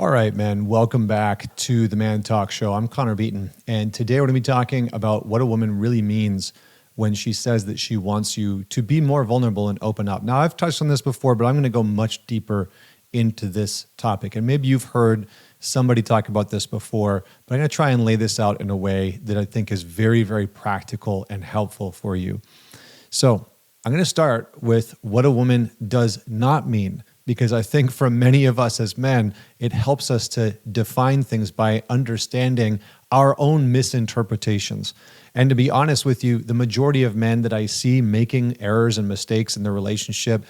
All right, man. Welcome back to the Man Talk Show. I'm Connor Beaton, and today we're going to be talking about what a woman really means when she says that she wants you to be more vulnerable and open up. Now, I've touched on this before, but I'm going to go much deeper into this topic. And maybe you've heard somebody talk about this before, but I'm going to try and lay this out in a way that I think is very, very practical and helpful for you. So I'm going to start with what a woman does not mean, because I think for many of us as men, it helps us to define things by understanding our own misinterpretations. And to be honest with you, the majority of men that I see making errors and mistakes in their relationship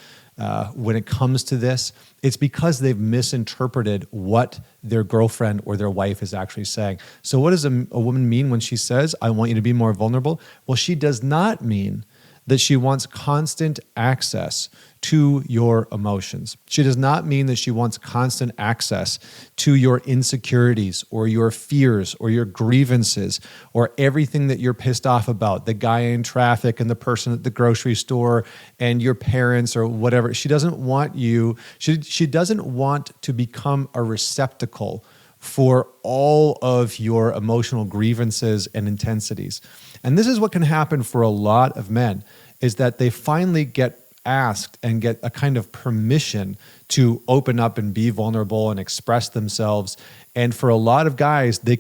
when it comes to this, it's because they've misinterpreted what their girlfriend or their wife is actually saying. So what does a woman mean when she says, I want you to be more vulnerable? Well, she does not mean that she wants constant access to your emotions. She does not mean that she wants constant access to your insecurities or your fears or your grievances or everything that you're pissed off about, the guy in traffic and the person at the grocery store and your parents or whatever. She doesn't want you, she doesn't want to become a receptacle for all of your emotional grievances and intensities. And this is what can happen for a lot of men, is that they finally get asked and get a kind of permission to open up and be vulnerable and express themselves. And for a lot of guys, they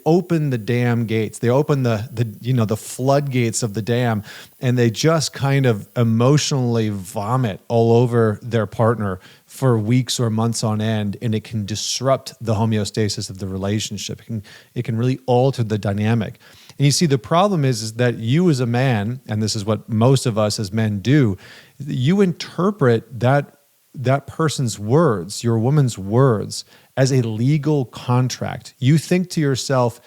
open the dam gates. They open the floodgates of the dam, and they just kind of emotionally vomit all over their partner for weeks or months on end, and it can disrupt the homeostasis of the relationship. It can really alter the dynamic. And you see, the problem is that you as a man, and this is what most of us as men do, you interpret that person's words, your woman's words, as a legal contract. You think to yourself,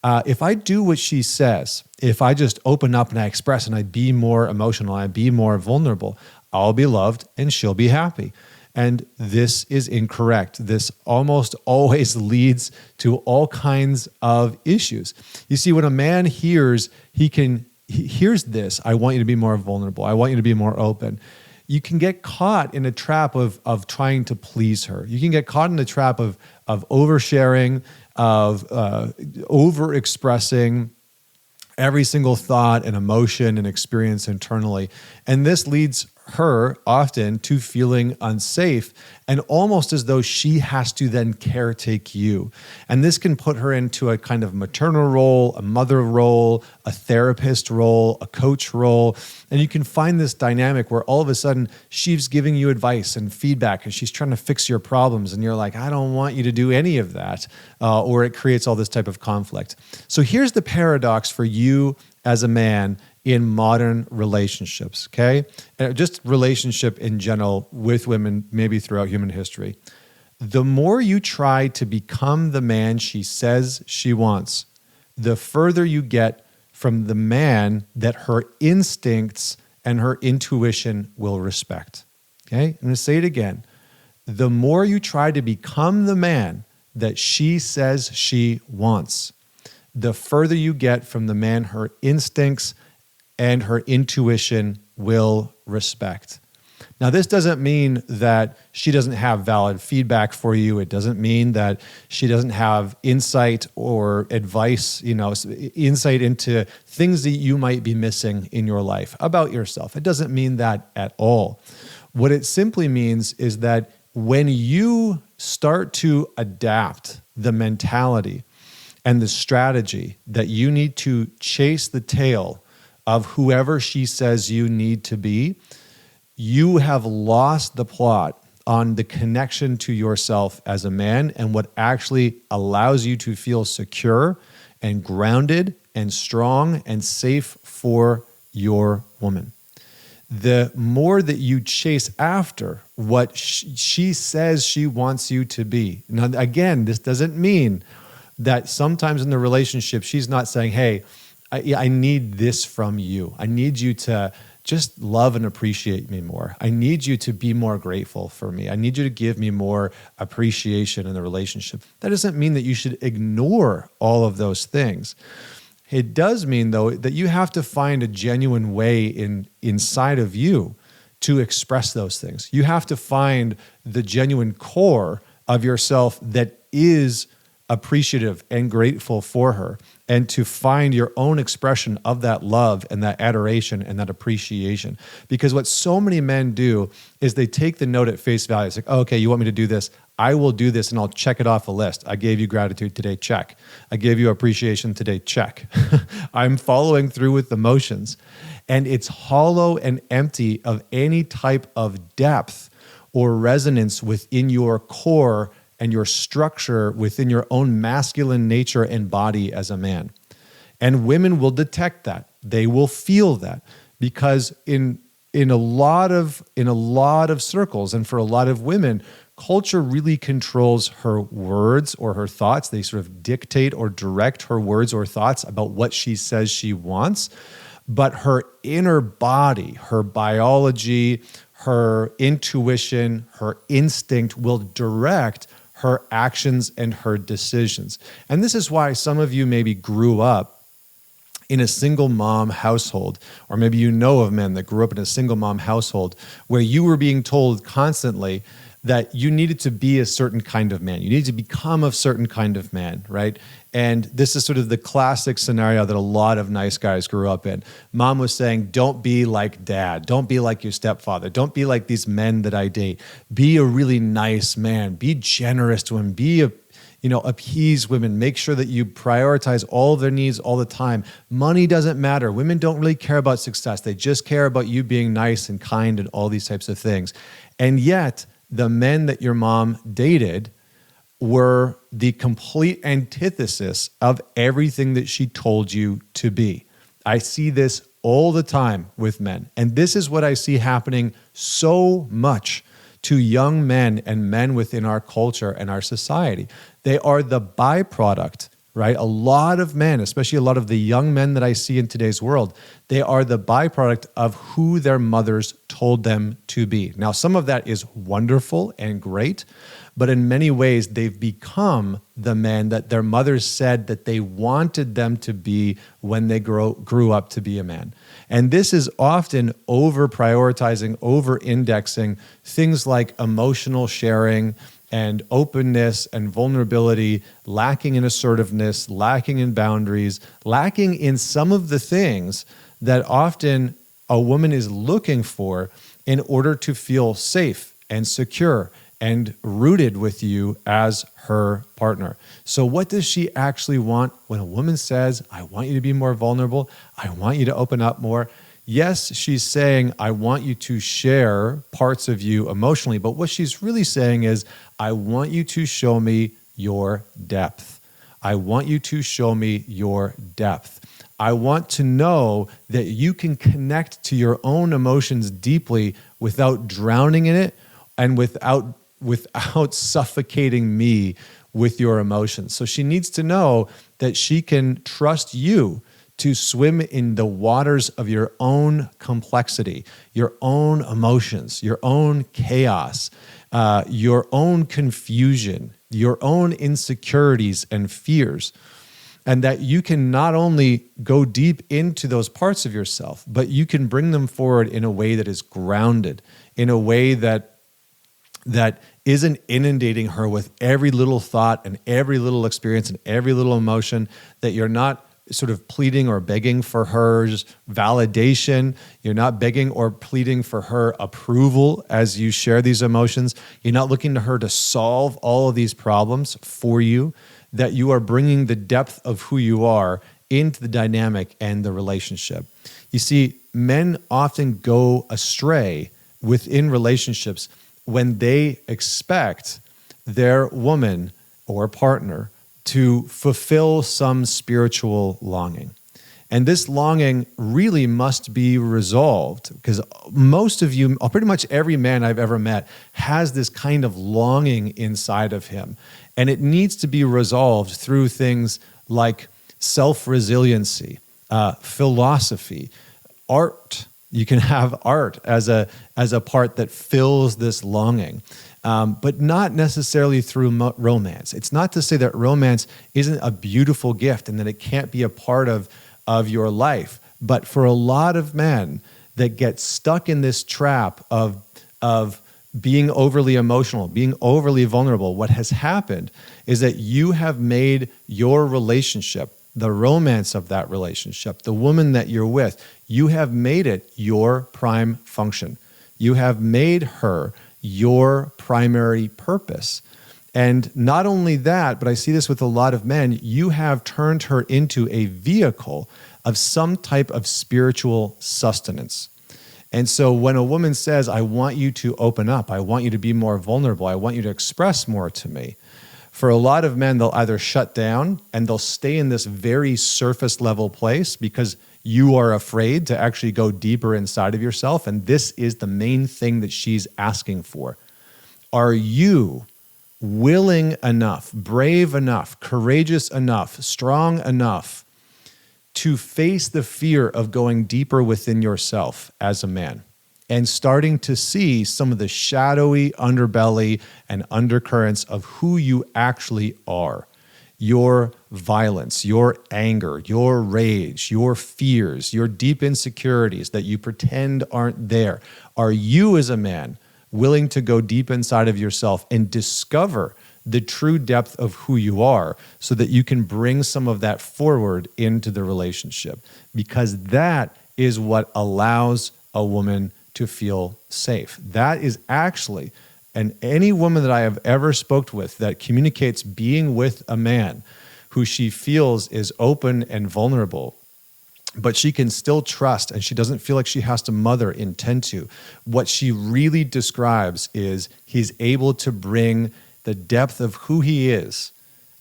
if I do what she says, if I just open up and I express and I be more emotional, I be more vulnerable, I'll be loved and she'll be happy. And this is incorrect. This almost always leads to all kinds of issues. You see, when a man hears, he hears this, I want you to be more vulnerable, I want you to be more open, you can get caught in a trap of trying to please her. You can get caught in the trap of oversharing, of overexpressing every single thought and emotion and experience internally. And this leads her often to feeling unsafe and almost as though she has to then caretake you. And this can put her into a kind of maternal role, a mother role, a therapist role, a coach role. And you can find this dynamic where all of a sudden she's giving you advice and feedback and she's trying to fix your problems. And you're like, I don't want you to do any of that. Or it creates all this type of conflict. So here's the paradox for you as a man in modern relationships, okay? Just relationship in general with women, maybe throughout human history. The more you try to become the man she says she wants, the further you get from the man that her instincts and her intuition will respect, okay? I'm gonna say it again. The more you try to become the man that she says she wants, the further you get from the man her instincts and her intuition will respect. Now, this doesn't mean that she doesn't have valid feedback for you. It doesn't mean that she doesn't have insight or advice, insight into things that you might be missing in your life about yourself. It doesn't mean that at all. What it simply means is that when you start to adapt the mentality and the strategy that you need to chase the tail of whoever she says you need to be, you have lost the plot on the connection to yourself as a man and what actually allows you to feel secure and grounded and strong and safe for your woman. The more that you chase after what she says she wants you to be. Now, again, this doesn't mean that sometimes in the relationship, she's not saying, hey, I need this from you. I need you to just love and appreciate me more. I need you to be more grateful for me. I need you to give me more appreciation in the relationship. That doesn't mean that you should ignore all of those things. It does mean, though, that you have to find a genuine way inside of you to express those things. You have to find the genuine core of yourself that is appreciative and grateful for her, and to find your own expression of that love and that adoration and that appreciation. Because what so many men do is they take the note at face value. It's like, oh, okay, you want me to do this? I will do this and I'll check it off a list. I gave you gratitude today, check. I gave you appreciation today, check. I'm following through with the motions. And it's hollow and empty of any type of depth or resonance within your core and your structure within your own masculine nature and body as a man. And women will detect that. They will feel that, because in a lot of circles and for a lot of women, culture really controls her words or her thoughts. They sort of dictate or direct her words or thoughts about what she says she wants. But her inner body, her biology, her intuition, her instinct will direct her actions and her decisions. And this is why some of you maybe grew up in a single mom household, or maybe you know of men that grew up in a single mom household where you were being told constantly that you needed to be a certain kind of man. You needed to become a certain kind of man, right? And this is sort of the classic scenario that a lot of nice guys grew up in. Mom was saying, don't be like dad. Don't be like your stepfather. Don't be like these men that I date. Be a really nice man. Be generous to him. Appease women. Make sure that you prioritize all of their needs all the time. Money doesn't matter. Women don't really care about success. They just care about you being nice and kind and all these types of things. And yet, the men that your mom dated were the complete antithesis of everything that she told you to be. I see this all the time with men. And this is what I see happening so much to young men and men within our culture and our society. They are the byproduct, right? A lot of men, especially a lot of the young men that I see in today's world, they are the byproduct of who their mothers told them to be. Now, some of that is wonderful and great, but in many ways, they've become the men that their mothers said that they wanted them to be when they grew up to be a man. And this is often over-prioritizing, over-indexing things like emotional sharing and openness and vulnerability, lacking in assertiveness, lacking in boundaries, lacking in some of the things that often a woman is looking for in order to feel safe and secure and rooted with you as her partner. So what does she actually want when a woman says, I want you to be more vulnerable, I want you to open up more? Yes, she's saying, I want you to share parts of you emotionally, but what she's really saying is, I want you to show me your depth. I want you to show me your depth. I want to know that you can connect to your own emotions deeply without drowning in it and without suffocating me with your emotions. So she needs to know that she can trust you to swim in the waters of your own complexity, your own emotions, your own chaos, your own confusion, your own insecurities and fears. And that you can not only go deep into those parts of yourself, but you can bring them forward in a way that is grounded, in a way that isn't inundating her with every little thought and every little experience and every little emotion, that you're not sort of pleading or begging for her validation. You're not begging or pleading for her approval as you share these emotions. You're not looking to her to solve all of these problems for you, that you are bringing the depth of who you are into the dynamic and the relationship. You see, men often go astray within relationships when they expect their woman or partner to fulfill some spiritual longing. And this longing really must be resolved, because most of you, pretty much every man I've ever met, has this kind of longing inside of him. And it needs to be resolved through things like self-resiliency, philosophy, art. You can have art as a part that fills this longing. But not necessarily through romance. It's not to say that romance isn't a beautiful gift and that it can't be a part of your life. But for a lot of men that get stuck in this trap of being overly emotional, being overly vulnerable. What has happened is that you have made your relationship, the romance of that relationship, the woman that you're with, you have made it your prime function. You have made her your primary purpose. And not only that, but I see this with a lot of men, you have turned her into a vehicle of some type of spiritual sustenance. And so when a woman says, I want you to open up, I want you to be more vulnerable, I want you to express more to me, for a lot of men, they'll either shut down and they'll stay in this very surface level place because you are afraid to actually go deeper inside of yourself. And this is the main thing that she's asking for. Are you willing enough, brave enough, courageous enough, strong enough to face the fear of going deeper within yourself as a man and starting to see some of the shadowy underbelly and undercurrents of who you actually are? Your violence, your anger, your rage, your fears, your deep insecurities that you pretend aren't there. Are you as a man willing to go deep inside of yourself and discover the true depth of who you are so that you can bring some of that forward into the relationship? Because that is what allows a woman to feel safe. That is actually, and any woman that I have ever spoke with that communicates being with a man who she feels is open and vulnerable, but she can still trust and she doesn't feel like she has to mother intend to. What she really describes is he's able to bring the depth of who he is,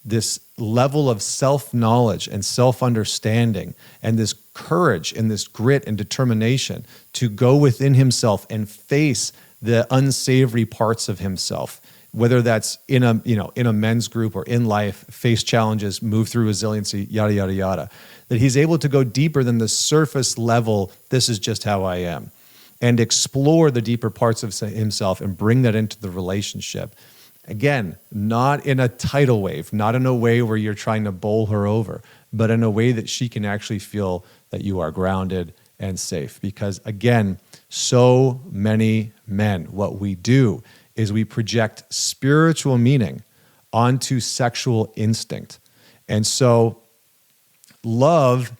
this level of self-knowledge and self-understanding, and this courage and this grit and determination to go within himself and face the unsavory parts of himself, whether that's in a men's group or in life, face challenges, move through resiliency, yada, yada, yada. That he's able to go deeper than the surface level, this is just how I am, and explore the deeper parts of himself and bring that into the relationship. Again, not in a tidal wave, not in a way where you're trying to bowl her over, but in a way that she can actually feel that you are grounded and safe. Because again, so many men, what we do is we project spiritual meaning onto sexual instinct. And so love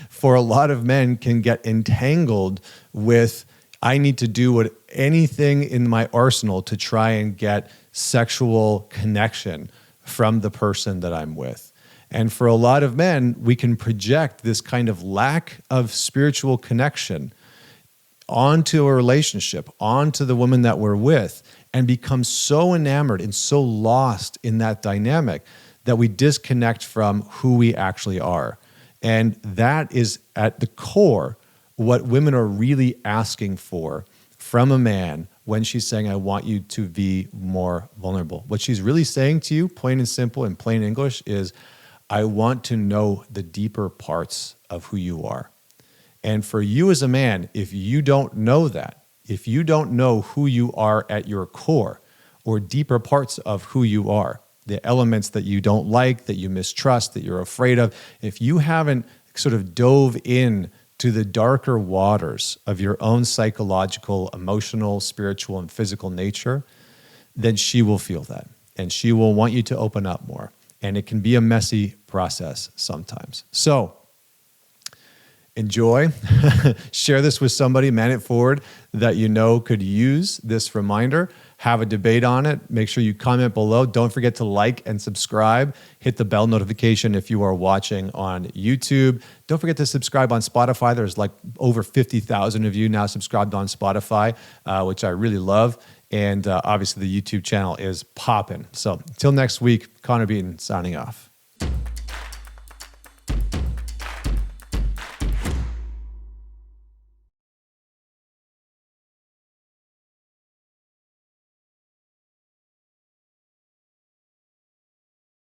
for a lot of men can get entangled with, I need to do anything in my arsenal to try and get sexual connection from the person that I'm with. And for a lot of men, we can project this kind of lack of spiritual connection onto a relationship, onto the woman that we're with, and become so enamored and so lost in that dynamic that we disconnect from who we actually are. And that is at the core what women are really asking for from a man when she's saying, I want you to be more vulnerable. What she's really saying to you, plain and simple in plain English, is I want to know the deeper parts of who you are. And for you as a man, if you don't know that, if you don't know who you are at your core or deeper parts of who you are, the elements that you don't like, that you mistrust, that you're afraid of, if you haven't sort of dove in to the darker waters of your own psychological, emotional, spiritual, and physical nature, then she will feel that. And she will want you to open up more. And it can be a messy process sometimes. So enjoy. Share this with somebody, man it forward, that you know could use this reminder. Have a debate on it. Make sure you comment below. Don't forget to like and subscribe. Hit the bell notification if you are watching on YouTube. Don't forget to subscribe on Spotify. There's like over 50,000 of you now subscribed on Spotify, which I really love. And obviously the YouTube channel is popping. So until next week, Connor Beaton signing off.